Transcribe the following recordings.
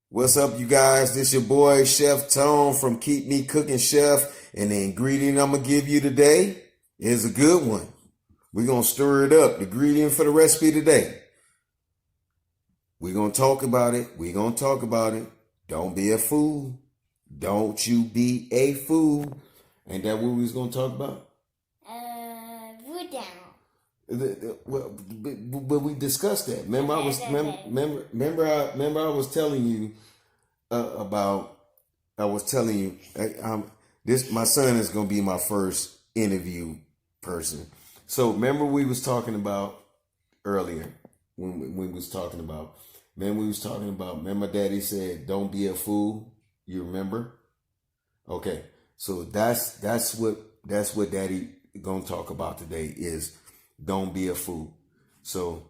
What's up, you guys? This your boy, Chef Tone from Keep Me Cooking Chef. And the ingredient I'm going to give you today is a good one. We're going to stir it up. The ingredient for the recipe today. We're going to talk about it. Don't be a fool. Don't you be a fool. Ain't that what we was going to talk about? Root down. But we discussed that. Remember, I was telling you this. My son is going to be my first interview person. So remember we was talking about earlier remember Daddy said, "Don't be a fool." You remember? Okay. So that's what Daddy gonna talk about today is don't be a fool. So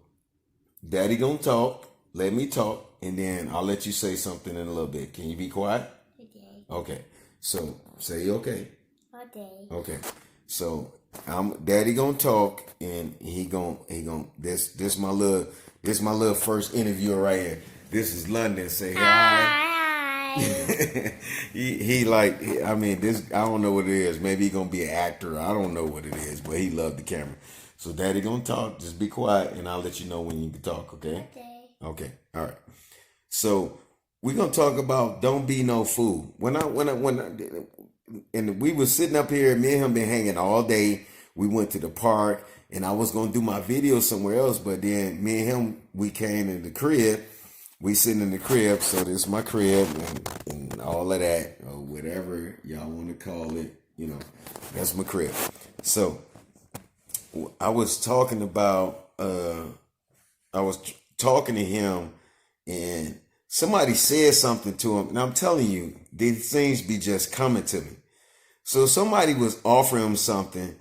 Daddy gonna talk, let me talk, and then I'll let you say something in a little bit. Can you be quiet? Okay. So say okay. Okay. So Daddy gonna talk, and he gonna this my little first interviewer right here. This is London. Say hi. he this, I don't know what it is. Maybe he gonna be an actor. I don't know what it is, but he loved the camera. So Daddy gonna talk. Just be quiet, and I'll let you know when you can talk. Okay. Okay. All right. So we're gonna talk about don't be no fool. And we was sitting up here. Me and him been hanging all day. We went to the park, and I was gonna do my video somewhere else, but then me and him, we came in the crib. We sitting in the crib, so this is my crib and all of that, or whatever y'all want to call it. That's my crib. So I was talking about, to him, and somebody said something to him, and I'm telling you, these things be just coming to me. So somebody was offering him something,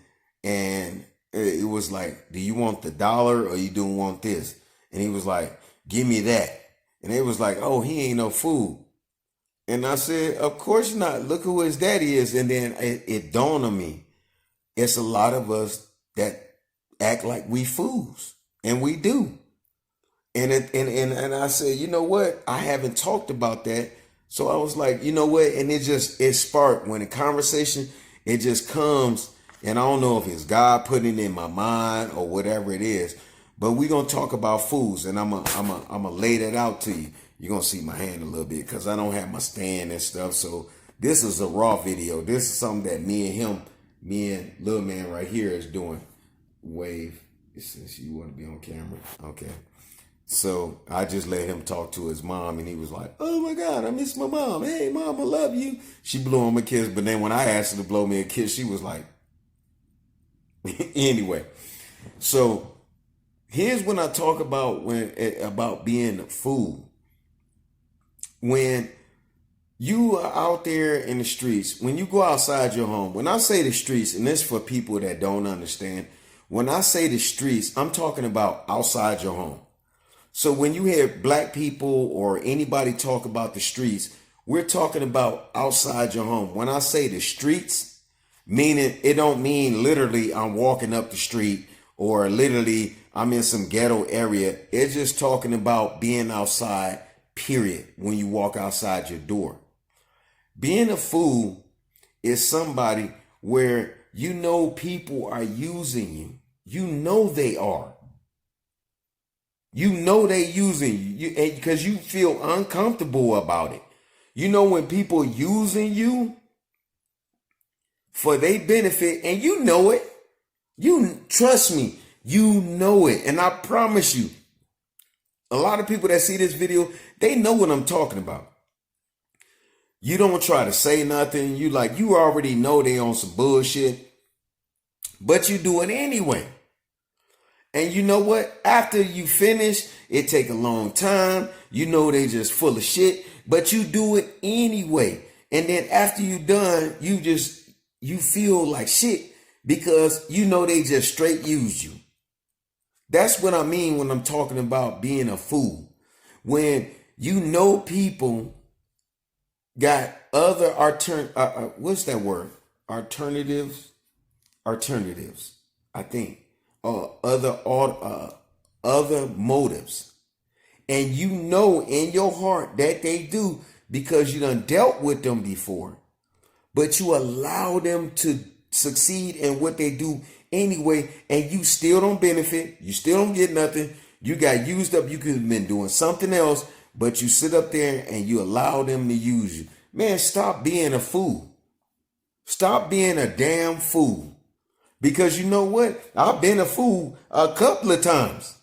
and it was like, "Do you want the dollar or you don't want this?" And he was like, "Give me that." And they was like, "Oh, he ain't no fool." And I said, "Of course not. Look who his daddy is." And then it dawned on me, it's a lot of us that act like we fools, and we do. And I said, you know what? I haven't talked about that. So I was like, you know what? And it sparked when the conversation, it just comes. And I don't know if it's God putting it in my mind or whatever it is, but we're going to talk about foods, and I'm gonna lay that out to you. You're going to see my hand a little bit because I don't have my stand and stuff. So this is a raw video. This is something that me and little man right here is doing. Wave, since you want to be on camera. Okay. So I just let him talk to his mom, and he was like, "Oh my God, I miss my mom. Hey, Mom, I love you." She blew him a kiss, but then when I asked her to blow me a kiss, she was like, anyway. So here's when I talk about being a fool. When you are out there in the streets, when you go outside your home, when I say the streets, and this for people that don't understand, when I say the streets, I'm talking about outside your home. So when you hear black people or anybody talk about the streets, we're talking about outside your home. When I say the streets, meaning it don't mean literally I'm walking up the street or literally I'm in some ghetto area. It's just talking about being outside, period, when you walk outside your door. Being a fool is somebody where people are using you. You know they are. You know they using you because you feel uncomfortable about it. When people using you for their benefit, and you know it, trust me, you know it. And I promise you, a lot of people that see this video, they know what I'm talking about. You don't try to say nothing. You already know they on some bullshit, but you do it anyway. And you know what? After you finish, it take a long time. They just full of shit, but you do it anyway. And then after you done, you feel like shit because they just straight used you. That's what I mean when I'm talking about being a fool. When people got other what's that word? Alternatives, I think. or other motives. And you know in your heart that they do because you done dealt with them before. But you allow them to succeed in what they do anyway, and you still don't benefit. You still don't get nothing. You got used up. You could have been doing something else, but you sit up there and you allow them to use you. Man, stop being a fool. Stop being a damn fool. Because you know what? I've been a fool a couple of times.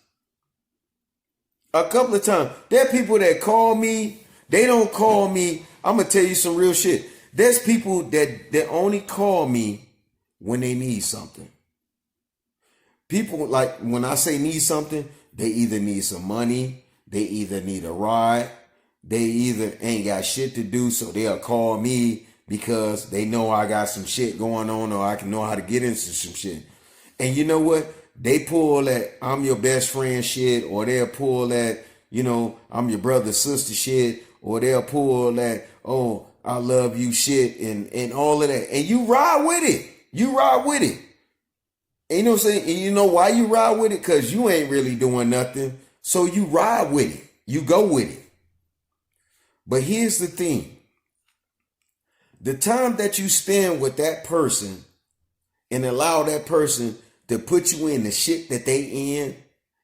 A couple of times. There are people that call me. They don't call me. I'm going to tell you some real shit. There's people that only call me when they need something. People, like, when I say need something, they either need some money, they either need a ride, they either ain't got shit to do, so they'll call me because they know I got some shit going on or I can know how to get into some shit. And you know what? They pull that I'm your best friend shit, or they'll pull that, I'm your brother, sister shit, or they'll pull that, oh, I love you shit and all of that. And you ride with it. You ride with it. And you know what I'm saying? And you know why you ride with it? Because you ain't really doing nothing. So you ride with it. You go with it. But here's the thing. The time that you spend with that person and allow that person to put you in the shit that they in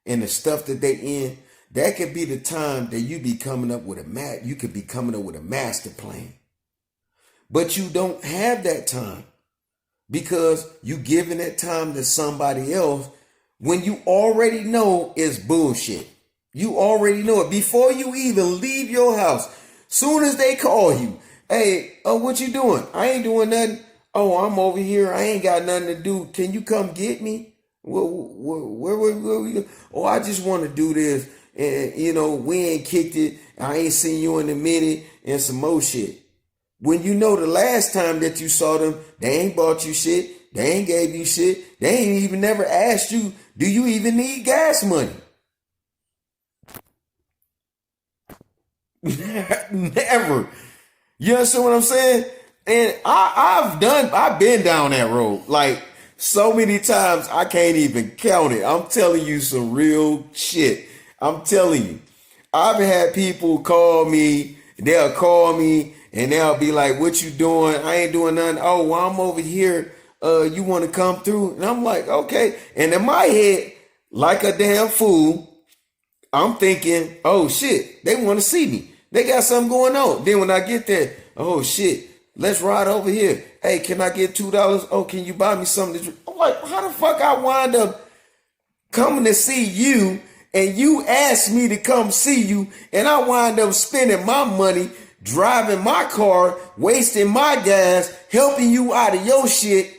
and the stuff that they in, that could be the time that you be coming up with you could be coming up with a master plan. But you don't have that time because you giving that time to somebody else when you already know it's bullshit. You already know it before you even leave your house. Soon as they call you, hey, what you doing? I ain't doing nothing. Oh, I'm over here. I ain't got nothing to do. Can you come get me? Where we go? Oh, I just want to do this. And, we ain't kicked it. I ain't seen you in a minute and some more shit. When you know the last time that you saw them, they ain't bought you shit. They ain't gave you shit. They ain't even never asked you, do you even need gas money? Never. You understand what I'm saying? And I've been down that road like so many times I can't even count it. I'm telling you some real shit. I'm telling you. I've had people call me, they'll call me and they'll be like, what you doing? I ain't doing nothing. Oh, well, I'm over here. You want to come through? And I'm like, okay. And in my head, like a damn fool, I'm thinking, oh shit, they want to see me. They got something going on. Then when I get there, oh shit, let's ride over here. Hey, can I get $2? Oh, can you buy me something to drink? I'm like, how the fuck I wind up coming to see you and you asked me to come see you and I wind up spending my money, driving my car, wasting my gas, helping you out of your shit.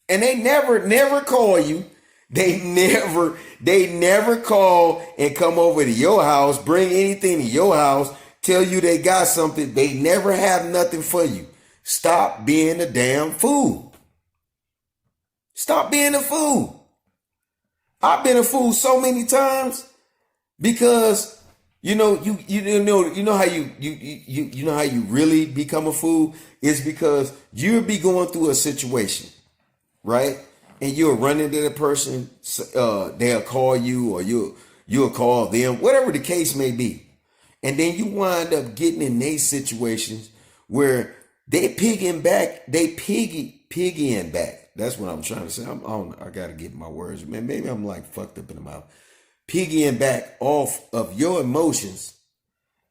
And they never call you. They never call and come over to your house, bring anything to your house, tell you they got something. They never have nothing for you. Stop being a damn fool. Stop being a fool. I've been a fool so many times because you know how you really become a fool is because you'll be going through a situation, right? And you'll run into the person, they'll call you or you'll call them, whatever the case may be. And then you wind up getting in these situations where they piggying back. That's what I'm trying to say. I got to get my words. Man, maybe I'm like fucked up in the mouth. Piggying back off of your emotions.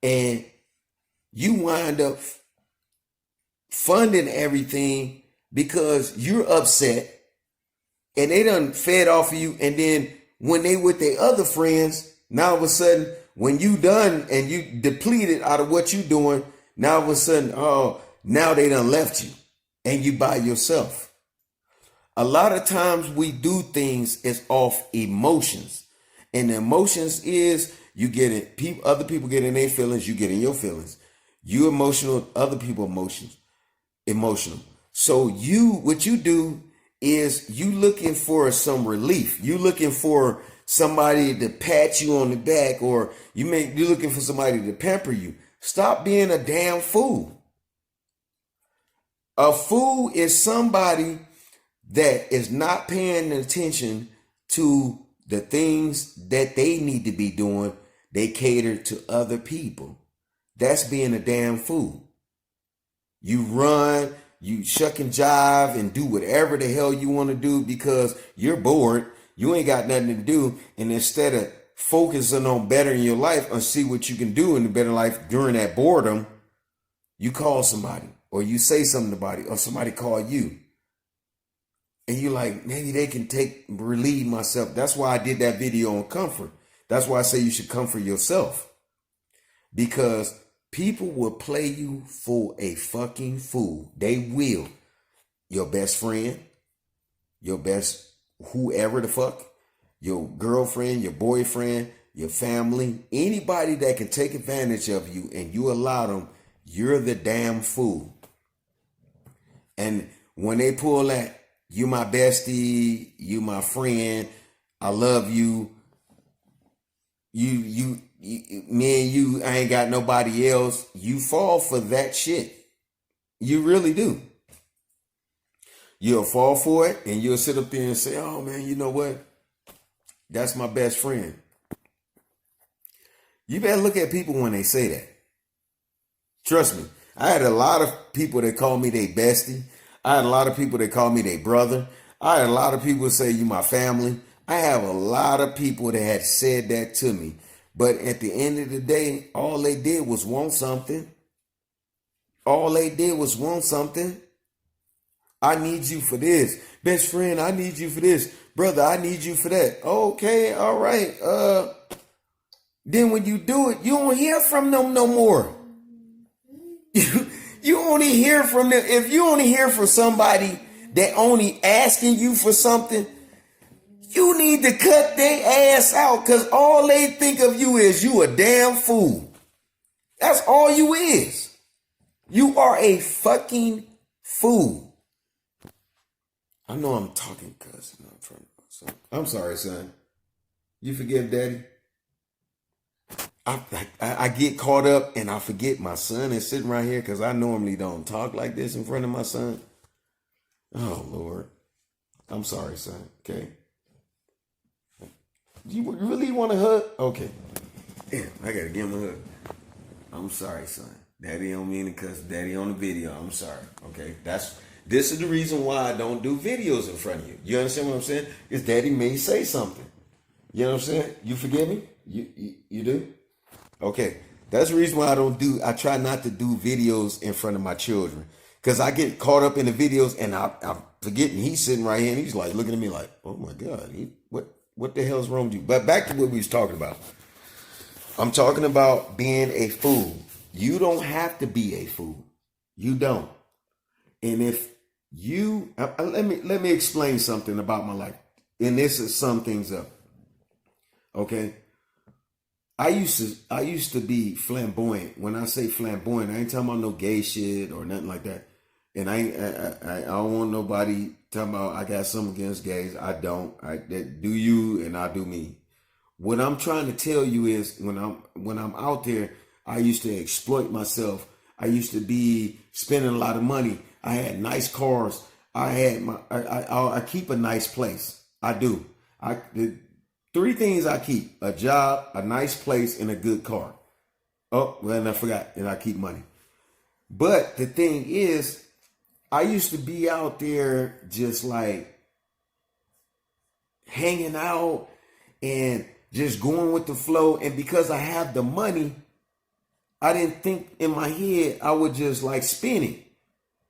And you wind up funding everything because you're upset. And they done fed off of you. And then when they with their other friends, now all of a sudden, when you done and you depleted out of what you doing, now all of a sudden, oh, now they done left you and you by yourself. A lot of times we do things is off emotions. And the emotions is you get it. Other people get in their feelings, you get in your feelings. You emotional, other people emotional. So what you do is you looking for some relief. You looking for somebody to pat you on the back, or you're looking for somebody to pamper you. Stop being a damn fool. A fool is somebody that is not paying attention to the things that they need to be doing. They cater to other people. That's being a damn fool. You run, you shuck and jive and do whatever the hell you want to do because you're bored. You ain't got nothing to do. And instead of focusing on bettering your life and see what you can do in the better life during that boredom, you call somebody or you say something about it or somebody call you. And you're like, maybe they can relieve myself. That's why I did that video on comfort. That's why I say you should comfort yourself. Because people will play you for a fucking fool. They will. Your best friend, your best whoever the fuck, your girlfriend, your boyfriend, your family, anybody that can take advantage of you and you allow them, you're the damn fool. And when they pull that, you my bestie, you my friend, I love you, me and you, I ain't got nobody else, you fall for that shit. You really do. You'll fall for it and you'll sit up there and say, oh man, you know what? That's my best friend. You better look at people when they say that. Trust me. I had a lot of people that call me their bestie. I had a lot of people that call me their brother. I had a lot of people say you my family. I have a lot of people that had said that to me. But at the end of the day, all they did was want something. All they did was want something. I need you for this. Best friend, I need you for this. Brother, I need you for that. Okay, all right. Then when you do it, you don't hear from them no more. You only hear from them. If you only hear from somebody that only asking you for something, you need to cut their ass out because all they think of you is you a damn fool. That's all you is. You are a fucking fool. I know I'm talking cussing in front of my son. I'm sorry, son. You forgive daddy? I get caught up and I forget my son is sitting right here because I normally don't talk like this in front of my son. Oh, Lord. I'm sorry, son. Okay. Do you really want a hug? Okay. Damn, I got to give him a hug. I'm sorry, son. Daddy don't mean to cuss daddy on the video. I'm sorry. Okay. This is the reason why I don't do videos in front of you. You understand what I'm saying? Because daddy may say something. You know what I'm saying? You forgive me? You do? Okay. That's the reason why I try not to do videos in front of my children. Because I get caught up in the videos and I'm forgetting he's sitting right here and he's like looking at me like, oh my God, what the hell's wrong with you? But back to what we was talking about. I'm talking about being a fool. You don't have to be a fool. You don't. And if you, let me explain something about my life. And this is sum things up. Okay. I used to be flamboyant. When I say flamboyant, I ain't talking about no gay shit or nothing like that. And I don't want nobody talking about I got something against gays. I don't. That do you and I do me. What I'm trying to tell you is when I'm out there, I used to exploit myself. I used to be spending a lot of money. I had nice cars. I keep a nice place. I do. The three things I keep: a job, a nice place, and a good car. Oh, well, and I forgot, and I keep money. But the thing is, I used to be out there just like hanging out and just going with the flow. And because I have the money, I didn't think in my head I would just like spend it.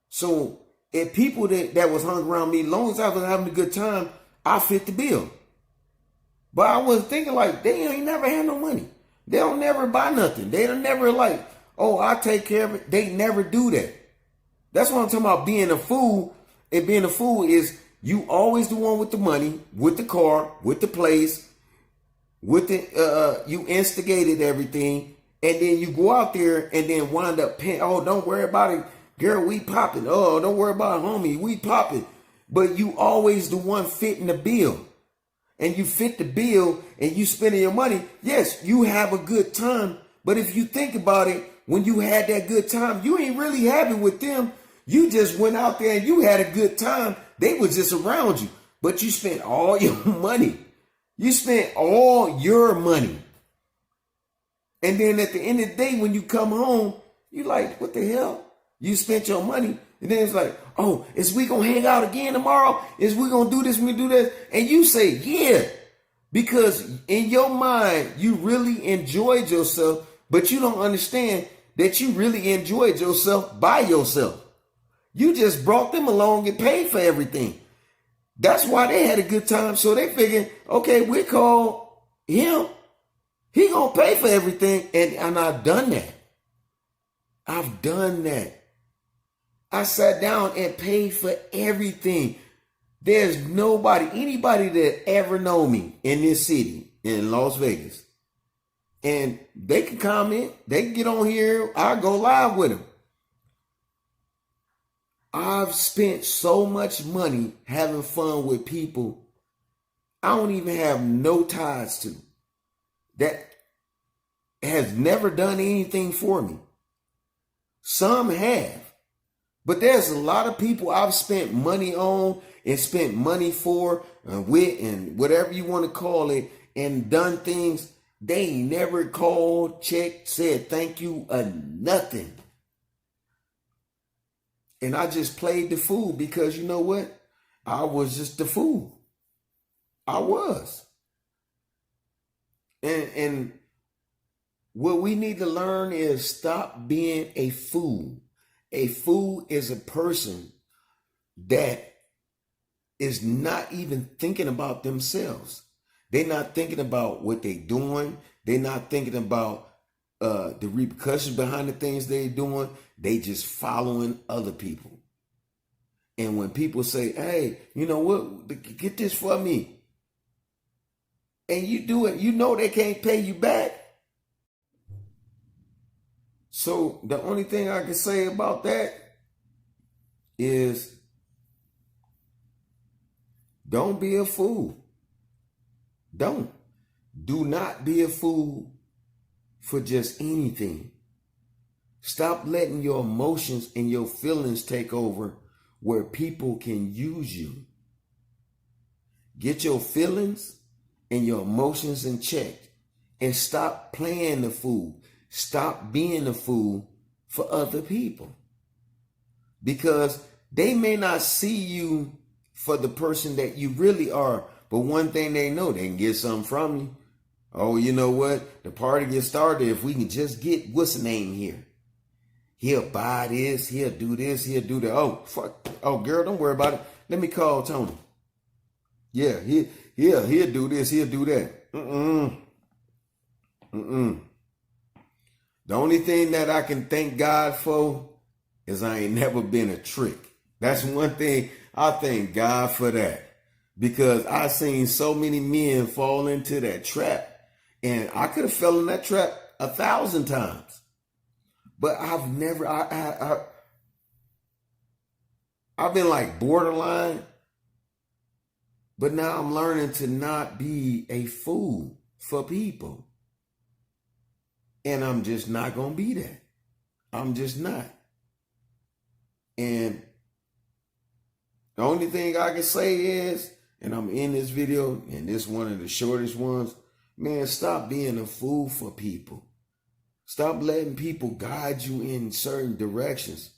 So if people that was hung around me, as long as I was having a good time, I fit the bill. But I was thinking like, they ain't never had no money. They don't never buy nothing. They don't never like, oh, I take care of it. They never do that. That's what I'm talking about being a fool. And being a fool is you always the one with the money, with the car, with the place, with the, you instigated everything. And then you go out there and then wind up paying. Oh, don't worry about it. Girl, we popping. Oh, don't worry about it, homie. We popping. But you always the one fitting the bill. And you fit the bill and you spending your money. Yes, you have a good time. But if you think about it, when you had that good time, you ain't really have it with them. You just went out there and you had a good time They was just around you, but you spent all your money. You spent all your money. And then at the end of the day, when you come home, you like, what the hell? You spent your money. And then it's like, oh, is we going to hang out again tomorrow? Is we going to do this? We do that? And you say, yeah, because in your mind, you really enjoyed yourself, but you don't understand that you really enjoyed yourself by yourself. You just brought them along and paid for everything. That's why they had a good time. So they figured, okay, we call him. He gonna pay for everything. And I've done that. I've done that. I sat down and paid for everything. There's anybody that ever know me in this city, in Las Vegas. And they can comment. They can get on here. I'll go live with them. I've spent so much money having fun with people I don't even have no ties to, that has never done anything for me. Some have, but there's a lot of people I've spent money on and spent money for and with and whatever you want to call it, and done things. They never called, checked, said thank you, or nothing. And I just played the fool because you know what? I was just the fool. I was. And what we need to learn is stop being a fool. A fool is a person that is not even thinking about themselves. They're not thinking about what they're doing. They're not thinking about the repercussions behind the things they're doing. They just following other people. And when people say, hey, you know what, get this for me, and you do it, you know they can't pay you back. So the only thing I can say about that is don't be a fool. Do not be a fool for just anything. Stop letting your emotions and your feelings take over where people can use you. Get your feelings and your emotions in check and stop playing the fool. Stop being a fool for other people, because they may not see you for the person that you really are. But one thing they know, they can get something from you. Oh, you know what? The party gets started if we can just get what's the name here. He'll buy this, he'll do this, he'll do that. Oh, fuck. Oh, girl, don't worry about it. Let me call Tony. Yeah, he'll do this, he'll do that. The only thing that I can thank God for is I ain't never been a trick. That's one thing I thank God for that. Because I've seen so many men fall into that trap. And I could have fell in that trap 1,000 times. But I've never, I've been like borderline. But now I'm learning to not be a fool for people. And I'm just not going to be that. I'm just not. And the only thing I can say is, and I'm in this video, and this one of the shortest ones, man, stop being a fool for people. Stop letting people guide you in certain directions.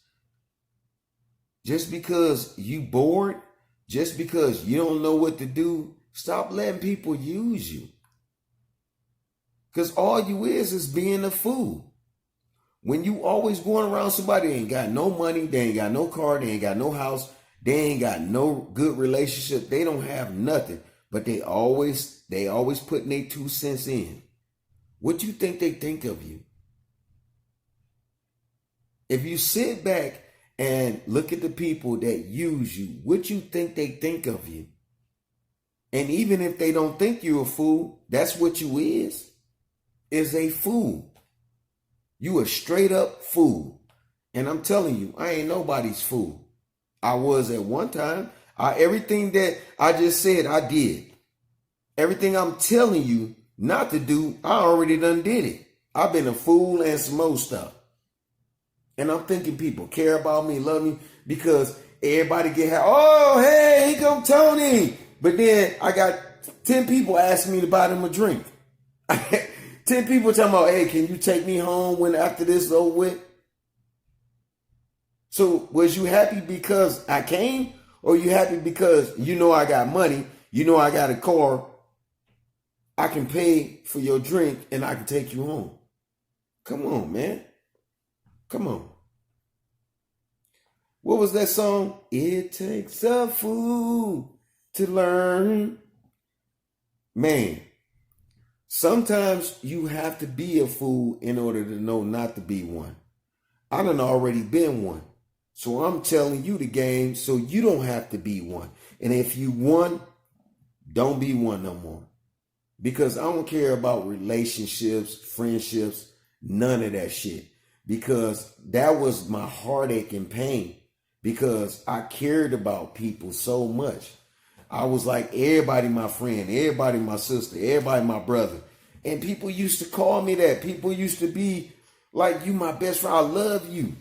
Just because you bored, just because you don't know what to do, stop letting people use you. Because all you is being a fool. When you always going around somebody that ain't got no money, they ain't got no car, they ain't got no house, they ain't got no good relationship, they don't have nothing, but they always putting their 2 cents in. What you think they think of you? If you sit back and look at the people that use you, what you think they think of you? And even if they don't think you're a fool, that's what you is a fool. You a straight up fool. And I'm telling you, I ain't nobody's fool. I was at one time. Everything that I just said, I did. Everything I'm telling you not to do, I already done did it. I've been a fool and some more stuff. And I'm thinking people care about me, love me, because Everybody get happy. Oh, hey, here come Tony. But then I got 10 people asking me to buy them a drink. 10 people talking about, hey, can you take me home when after this is over with? So was you happy because I came? Or you happy because you know I got money, you know I got a car, I can pay for your drink and I can take you home? Come on, man. Come on. What was that song? It takes a fool to learn. Man, sometimes you have to be a fool in order to know not to be one. I done already been one. So I'm telling you the game so you don't have to be one. And if you won, don't be one no more. Because I don't care about relationships, friendships, none of that shit. Because that was my heartache and pain. Because I cared about people so much. I was like, everybody my friend, everybody my sister, everybody my brother. And people used to call me that. People used to be like, you my best friend, I love you.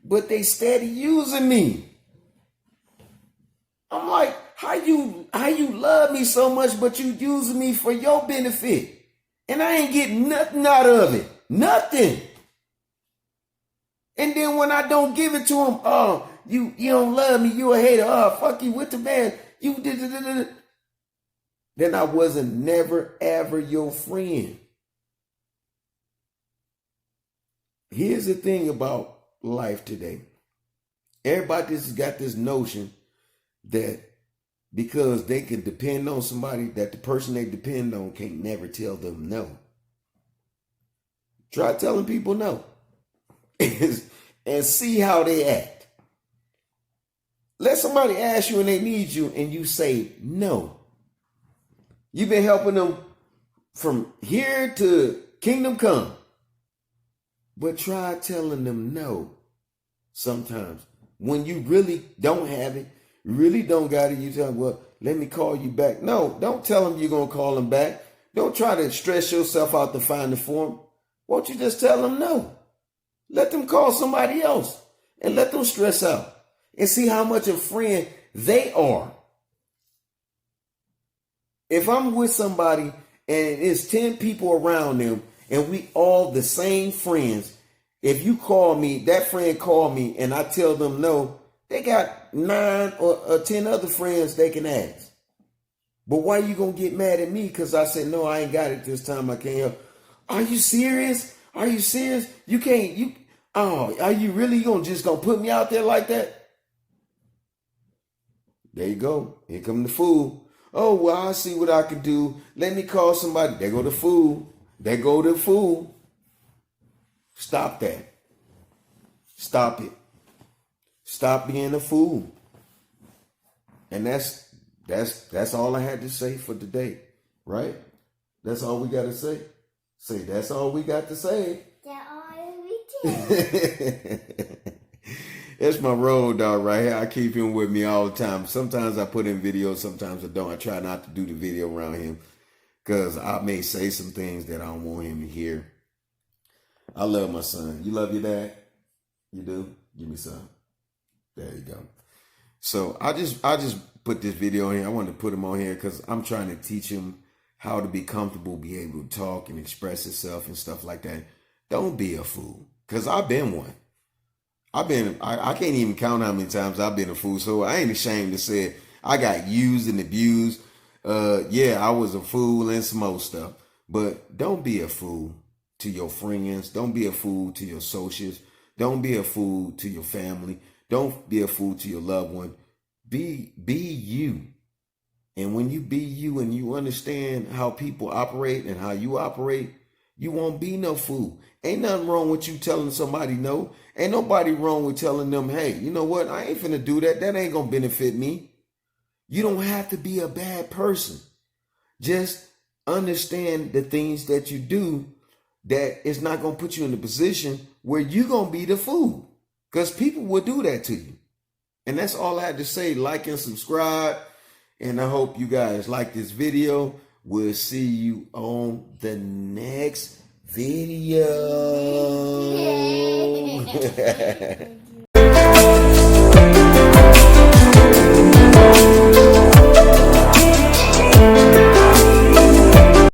But they steady using me. I'm like, how you love me so much, but you using me for your benefit? And I ain't getting nothing out of it. Nothing. And then when I don't give it to them, oh, you don't love me, you a hater. Oh, fuck you with the man. You did. Then I wasn't never ever your friend. Here's the thing about life today. Everybody just got this notion that because they can depend on somebody, that the person they depend on can't never tell them no. Try telling people no and see how they act. Let somebody ask you and they need you and you say no. You've been helping them from here to kingdom come. But try telling them no sometimes. When you really don't have it, really don't got it, you tell them, well, let me call you back. No, don't tell them you're going to call them back. Don't try to stress yourself out to find the form. Won't you just tell them no? Let them call somebody else and let them stress out and see how much a friend they are. If I'm with somebody and it's 10 people around them and we all the same friends, if you call me, that friend call me and I tell them no, they got 9 or 10 other friends they can ask. But why you gonna get mad at me because I said, no, I ain't got it this time, I can't help? Are you serious? Are you serious? You can't, are you really gonna put me out there like that? There you go. Here come the fool. Oh, well, I see what I can do. Let me call somebody. There go the fool. There go the fool. Stop that. Stop it. Stop being a fool. And that's all I had to say for today, right? That's all we got to say. Say, that's all we got to say. That's all we do. That's my road dog right here. I keep him with me all the time. Sometimes I put in videos, sometimes I don't. I try not to do the video around him because I may say some things that I don't want him to hear. I love my son. You love your dad? You do? Give me some. There you go. So I just put this video on here. I wanted to put him on here because I'm trying to teach him how to be comfortable, be able to talk and express himself and stuff like that. Don't be a fool, because I've been one. I can't even count how many times I've been a fool, so I ain't ashamed to say it. I got used and abused. Yeah, I was a fool and some old stuff. But don't be a fool to your friends. Don't be a fool to your associates. Don't be a fool to your family. Don't be a fool to your loved one. Be you. And when you be you and you understand how people operate and how you operate, you won't be no fool. Ain't nothing wrong with you telling somebody no. Ain't nobody wrong with telling them, hey, you know what? I ain't finna do that. That ain't gonna benefit me. You don't have to be a bad person. Just understand the things that you do that it's not gonna put you in a position where you're gonna be the fool. Because people will do that to you. And that's all I had to say. Like and subscribe. And I hope you guys like this video. We'll see you on the next video.